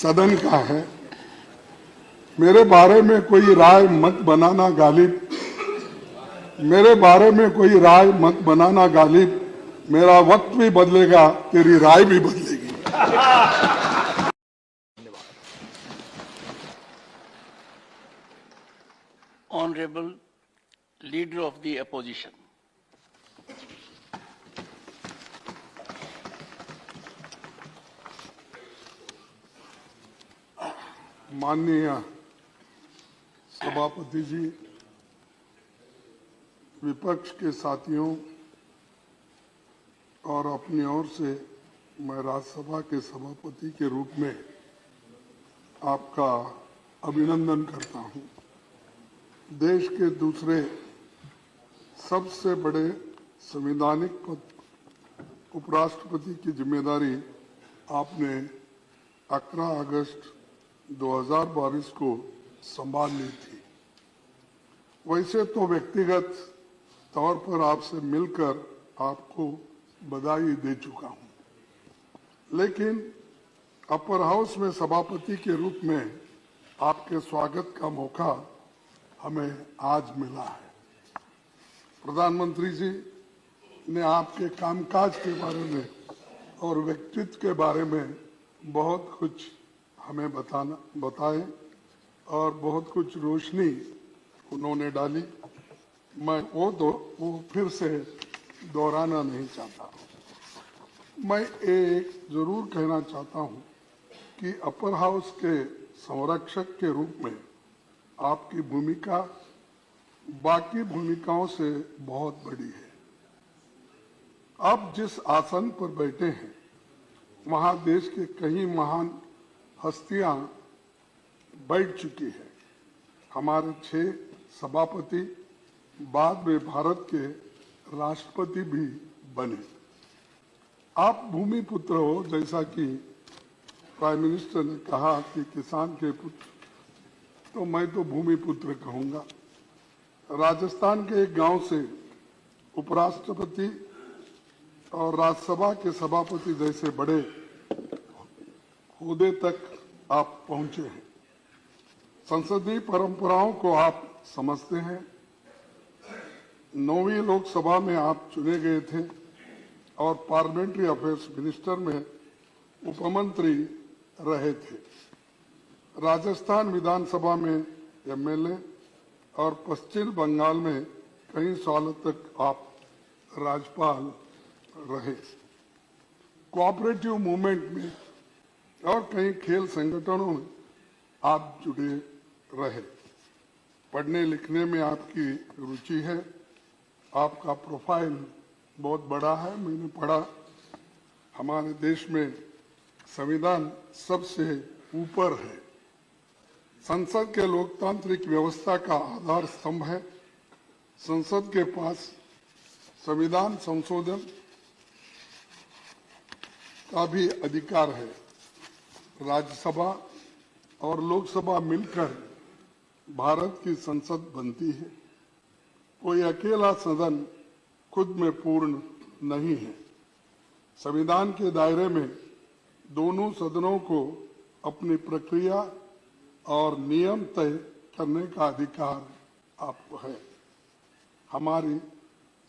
सदन का है। मेरे बारे में कोई राय मत बनाना गालिब, मेरे बारे में कोई राय मत बनाना गालिब, मेरा वक्त भी बदलेगा, तेरी राय भी बदलेगी। Honorable Leader of the Opposition. माननीय सभापति जी, विपक्ष के साथियों और अपनी ओर से मैं राज्यसभा के सभापति के रूप में आपका अभिनंदन करता हूं। देश के दूसरे सबसे बड़े संवैधानिक पद उपराष्ट्रपति की जिम्मेदारी आपने 11 अगस्त 2022 को संभाल ली थी। वैसे तो व्यक्तिगत तौर पर आपसे मिलकर आपको बधाई दे चुका हूं, लेकिन अपर हाउस में सभापति के रूप में आपके स्वागत का मौका हमें आज मिला है। प्रधानमंत्री जी ने आपके कामकाज के बारे में और व्यक्तित्व के बारे में बहुत कुछ हमें बताए और बहुत कुछ रोशनी उन्होंने डाली। मैं वो फिर से दोहराना नहीं चाहता। मैं एक जरूर कहना चाहता हूं कि अपर हाउस के संरक्षक के रूप में आपकी भूमिका बाकी भूमिकाओं से बहुत बड़ी है। आप जिस आसन पर बैठे हैं वहां देश के कई महान हस्तियां बैठ चुकी हैं। हमारे 6 सभापति बाद में भारत के राष्ट्रपति भी बने। आप भूमि पुत्र हो, जैसा कि प्राइम मिनिस्टर ने कहा कि किसान के पुत्र, तो मैं तो भूमि पुत्र कहूंगा। राजस्थान के एक गांव से उपराष्ट्रपति और राज्यसभा के सभापति जैसे बड़े ओहदे तक आप पहुंचे हैं। संसदीय परंपराओं को आप समझते हैं। 9वीं लोकसभा में आप चुने गए थे और पार्लियामेंट्री अफेयर्स मिनिस्टर में उपमंत्री रहे थे। राजस्थान विधानसभा में एमएलए और पश्चिम बंगाल में कई सालों तक आप राज्यपाल रहे। कोऑपरेटिव मूवमेंट में और कई खेल संगठनों में आप जुड़े रहे। पढ़ने लिखने में आपकी रुचि है। आपका प्रोफाइल बहुत बड़ा है। मैंने पढ़ा, हमारे देश में संविधान सबसे ऊपर है। संसद के लोकतांत्रिक व्यवस्था का आधार स्तंभ है। संसद के पास संविधान संशोधन का भी अधिकार है। राज्यसभा और लोकसभा मिलकर भारत की संसद बनती है। कोई अकेला सदन खुद में पूर्ण नहीं है। संविधान के दायरे में दोनों सदनों को अपनी प्रक्रिया और नियम तय करने का अधिकार आपको है। हमारी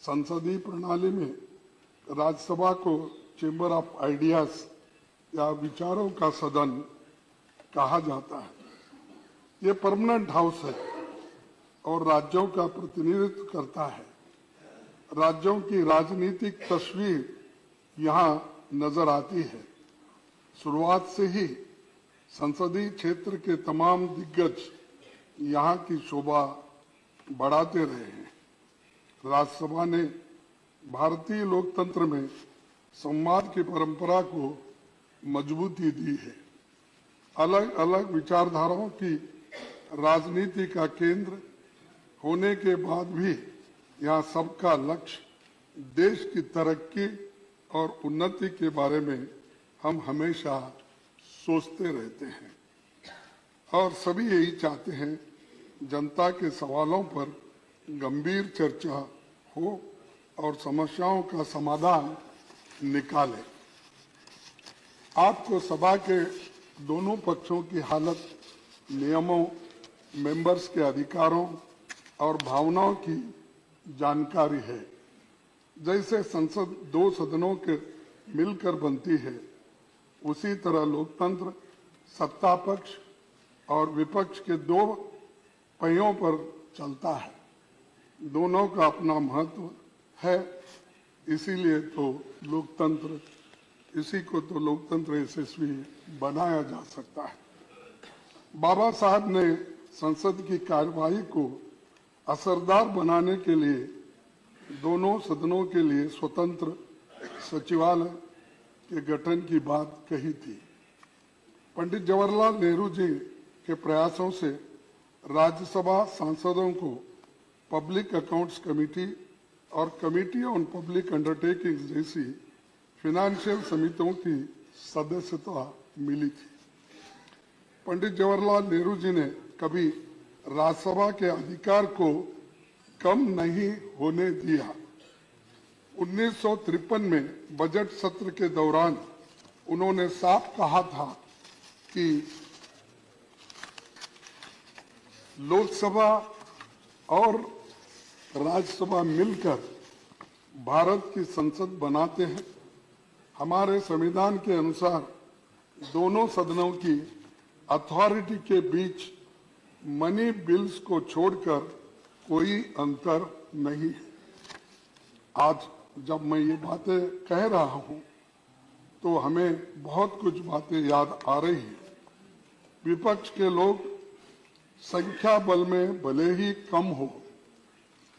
संसदीय प्रणाली में राज्यसभा को चेंबर ऑफ आइडियाज या विचारों का सदन कहा जाता है। ये परमानेंट हाउस है और राज्यों का प्रतिनिधित्व करता है। राज्यों की राजनीतिक तस्वीर यहाँ नजर आती है। शुरुआत से ही संसदीय क्षेत्र के तमाम दिग्गज यहाँ की शोभा बढ़ाते रहे हैं। राज्यसभा ने भारतीय लोकतंत्र में संवाद की परंपरा को मजबूती दी है। अलग अलग विचारधाराओं की राजनीति का केंद्र होने के बाद भी यहाँ सबका लक्ष्य देश की तरक्की और उन्नति के बारे में हम हमेशा सोचते रहते हैं और सभी यही चाहते हैं जनता के सवालों पर गंभीर चर्चा हो और समस्याओं का समाधान निकालें। आपको सभा के दोनों पक्षों की हालत, नियमों, मेंबर्स के अधिकारों और भावनाओं की जानकारी है। जैसे संसद दो सदनों के मिलकर बनती है, उसी तरह लोकतंत्र सत्ता पक्ष और विपक्ष के दो पहियों पर चलता है। दोनों का अपना महत्व है, इसीलिए तो लोकतंत्र यशस्वी बनाया जा सकता है। बाबा साहब ने संसद की कार्यवाही को असरदार बनाने के लिए दोनों सदनों के लिए स्वतंत्र सचिवालय के गठन की बात कही थी। पंडित जवाहरलाल नेहरू जी के प्रयासों से राज्यसभा सांसदों को पब्लिक अकाउंट्स कमेटी और कमेटी ऑन पब्लिक अंडरटेकिंग्स जैसी फिनेंशियल समितियों की सदस्यता मिली थी। पंडित जवाहरलाल नेहरू जी ने कभी राज्यसभा के अधिकार को कम नहीं होने दिया। 1953 में बजट सत्र के दौरान उन्होंने साफ कहा था कि लोकसभा और राज्यसभा मिलकर भारत की संसद बनाते हैं। हमारे संविधान के अनुसार दोनों सदनों की अथॉरिटी के बीच मनी बिल्स को छोड़कर कोई अंतर नहीं है। आज जब मैं ये बातें कह रहा हूं तो हमें बहुत कुछ बातें याद आ रही हैं। विपक्ष के लोग संख्या बल में भले ही कम हो,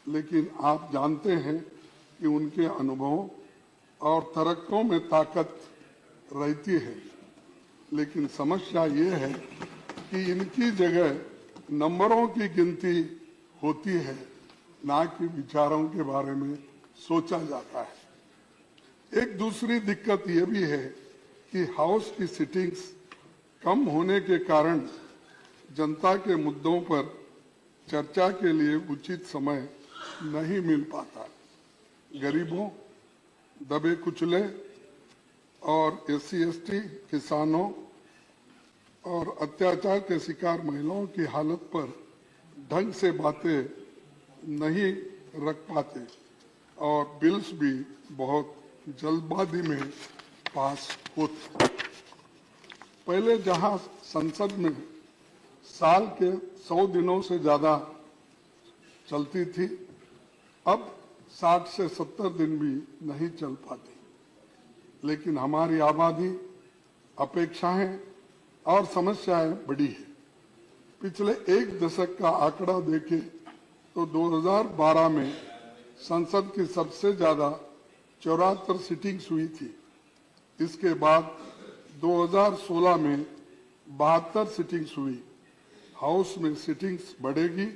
लेकिन आप जानते हैं कि उनके अनुभवों और तर्कों में ताकत रहती है। लेकिन समस्या ये है कि इनकी जगह नंबरों की गिनती होती है, ना कि विचारों के बारे में सोचा जाता है। एक दूसरी दिक्कत ये भी है कि हाउस की सिटिंग्स कम होने के कारण जनता के मुद्दों पर चर्चा के लिए उचित समय नहीं मिल पाता। गरीबों, दबे कुचले और SC/ST किसानों और अत्याचार के शिकार महिलाओं की हालत पर ढंग से बातें नहीं रख पाते और बिल्स भी बहुत जल्दबाजी में पास होते। पहले जहां संसद में साल के 100 दिनों से ज्यादा चलती थी, अब 60 से 70 दिन भी नहीं चल पाती। लेकिन हमारी आबादी, अपेक्षाएं और समस्याएं बड़ी है। पिछले एक दशक का आंकड़ा देखें तो 2012 में संसद की सबसे ज्यादा 74 सिटिंग्स हुई थी। इसके बाद 2016 में 72 सिटिंग्स हुई। हाउस में सिटिंग्स बढ़ेगी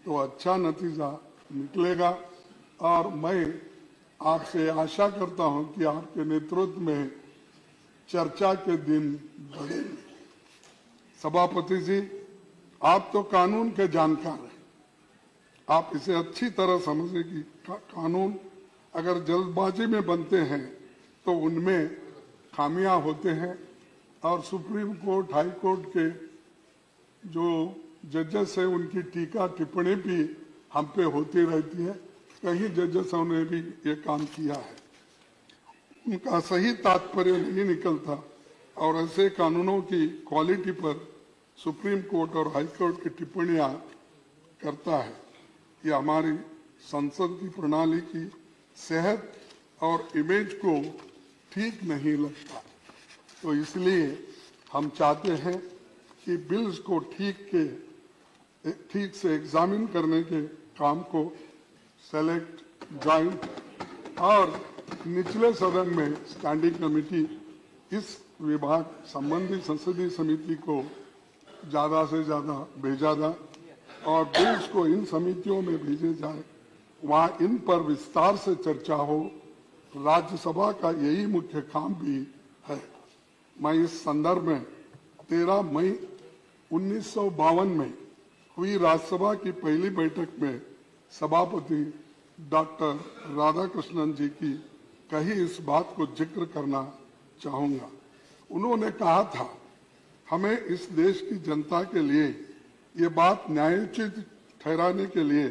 तो अच्छा नतीजा निकलेगा और मैं आपसे आशा करता हूं कि आपके नेतृत्व में चर्चा के दिन बढ़ेंगे। सभापति जी, आप तो कानून के जानकार हैं। आप इसे अच्छी तरह समझे कि कानून अगर जल्दबाजी में बनते हैं तो उनमें खामियां होते हैं और सुप्रीम कोर्ट, हाई कोर्ट के जो जजेस हैं उनकी टीका टिप्पणी भी हम पे होती रहती है। कई जजेस ने भी ये काम किया है, उनका सही तात्पर्य नहीं निकलता और ऐसे कानूनों की क्वालिटी पर सुप्रीम कोर्ट और हाई कोर्ट की टिप्पणियां करता है। ये हमारी संसद की प्रणाली की सेहत और इमेज को ठीक नहीं लगता। तो इसलिए हम चाहते हैं कि बिल्स को ठीक से एग्जामिन करने के काम को सेलेक्ट, ज्वाइंट और निचले सदन में स्टैंडिंग कमेटी इस विभाग संबंधी संसदीय समिति को ज्यादा से ज्यादा भेजा जाए और बिल्स को इन समितियों में भेजे जाए, वहां इन पर विस्तार से चर्चा हो। राज्यसभा का यही मुख्य काम भी है। मैं इस संदर्भ में 13 मई 1952 में हुई राज्यसभा की पहली बैठक में सभापति डॉक्टर राधाकृष्णन जी की कही इस बात को जिक्र करना चाहूंगा। उन्होंने कहा था हमें इस देश की जनता के लिए ये बात न्यायोचित ठहराने के लिए